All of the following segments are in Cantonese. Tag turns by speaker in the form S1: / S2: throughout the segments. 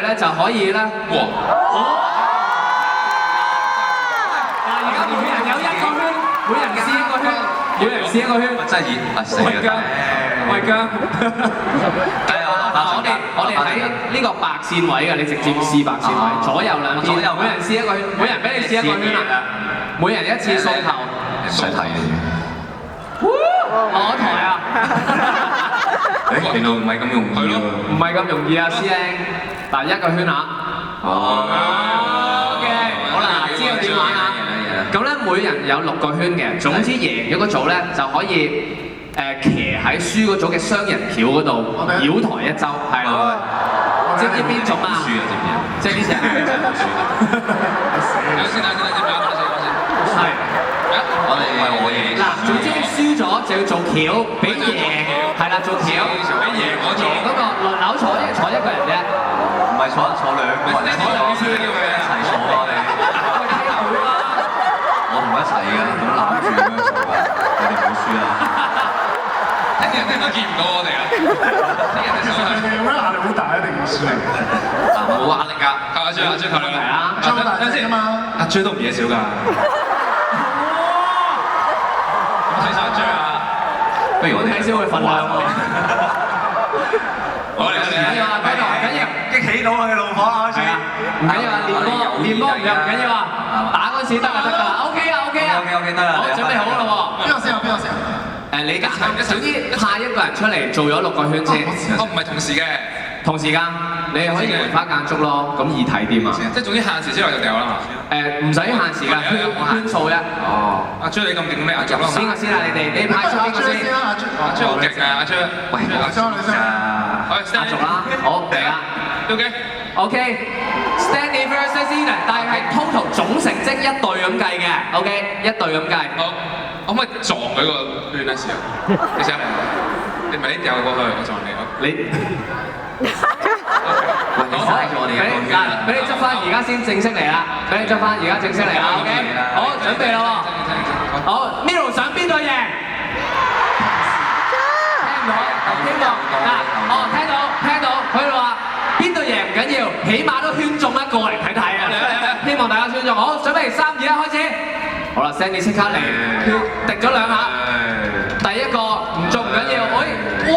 S1: 咧就可以咧。哇！嗱，而家每人有1個圈，每人試1個圈，每人試1個圈。
S2: 真係熱死啦！
S1: 喂姜，我哋喺呢個白線位嘅，你直接試白線位，左右兩邊，每人試1個圈，每人俾你試1個圈啦，每人1次送頭。
S2: 唔使睇嘅。
S1: 攞台啊！
S2: 誒，原來唔係咁容易喎。
S1: 唔係咁容易啊，師兄。嗱，1個圈啊。OK， 好啦，知道點玩啊？咁咧，每人有6個圈嘅，總之贏咗嗰組咧就可以騎喺輸嗰組嘅雙人橋嗰度繞台一周，係啦。知唔知邊種啊？輸啊，知唔知啊？即係呢隻。先啦，係。
S2: 我贏。
S1: 嗱，總之輸咗就要做橋，俾贏係啦，做橋，俾贏嗰個輪流坐1個人啫。
S2: 唔係坐2個人，坐2次叫佢一齊坐啊你。我同佢一齊㗎，咁攬住咁樣坐㗎，你哋唔好輸啊！聽日都見唔到我哋啊！聽日都上去。有咩壓力好大一定要輸啊！冇壓力㗎，阿張求你啦。等陣先啊嘛，阿張都唔嘢少㗎。不如我睇先會份量喎。我嚟先。唔緊要啊，唔緊要，激起到我嘅怒火啊！係啊，唔緊要啊，練波唔緊要啊，打嗰時得就得㗎啦。OK 啊，OK 啊。OK 得啦。好，準備好啦喎。邊個先啊？邊個先啊？你而家總之派1個人出嚟做咗6個圈先。唔係同時嘅。同時間，你可以梅花間竹咯，咁易睇啲嘛。即係總之限時之內就掉啦嘛。唔使限時㗎，圈數啫。哦。阿張你咁勁咩？阿張先啊，你派出邊個先？阿張好勁啊！阿張，喂，阿張你先啊。阿續啦，好嚟啊。OK，Stand in first season， 但係 total 總成績1隊咁計嘅。OK， 1隊咁計。好，可唔可以撞佢個圈啊？試下。你試下。你咪掉過去，我撞你。你。喂，你嘥咗我哋嘅光圈。俾你執翻，而家先正式嚟啦！俾你執翻，而家正式嚟啦 ！OK， 好，準備啦喎！好 ，Miro 想邊隊贏？聽唔到？聽到嗱，聽到，佢哋話邊隊贏唔緊要，起碼都圈中1個嚟睇睇啊！希望大家圈中，好，準備3、2、1，開始！好啦 ，Sandy 即刻嚟，滴咗2下，第1個唔中唔緊要，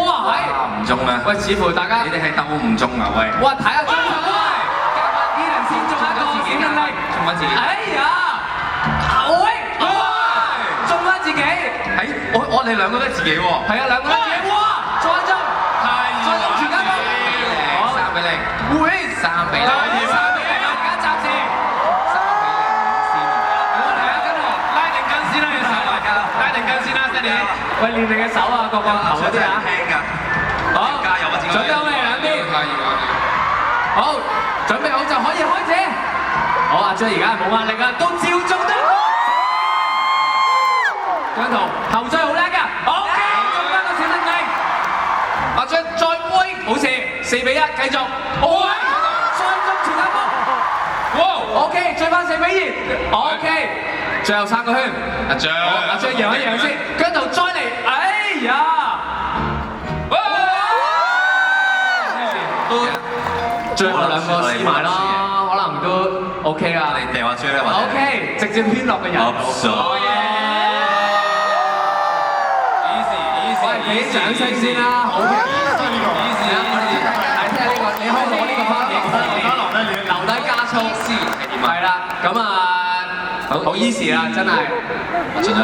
S2: 哇係！唔中啊！喂，似乎大家你哋係鬥唔中啊！喂！哇，睇下張相喂，夾埋2人先中1個，自己能力，中翻自己。哎呀！喂！中翻自己！係我哋2個都係自己喎。係啊，2個都自己。哇！再中！再中全家福！好，3比0。喂！3比0。3比0，而家暫時。3比0。好嚟啊，跟住拉定筋先啦，你手大家，拉定筋先啦 ，Sandy。喂，練你嘅手啊，個頭嗰啲啊。好，加油啊！準備好未？兩邊。好，準備好就可以開始。好，阿張而家係冇壓力啊，都照中得。姜濤後追好叻㗎。OK， 中翻個小能力。阿張再威，好似4比1，繼續。喂，再中全家福。哇 ，OK， 追翻4比2。OK， 最後3個圈。阿張讓一讓先，姜濤再嚟。哎呀！最後2個試埋啦，可能都 OK 啦。你哋話追咧，或者 OK， 直接圈落個人。好嘢 ！Easy， 喂，俾掌聲先啦，好嘅。Easy， 係聽下呢個，你可以攞呢個翻嚟，留低加速。係啦，咁啊，好 easy 啦，真係。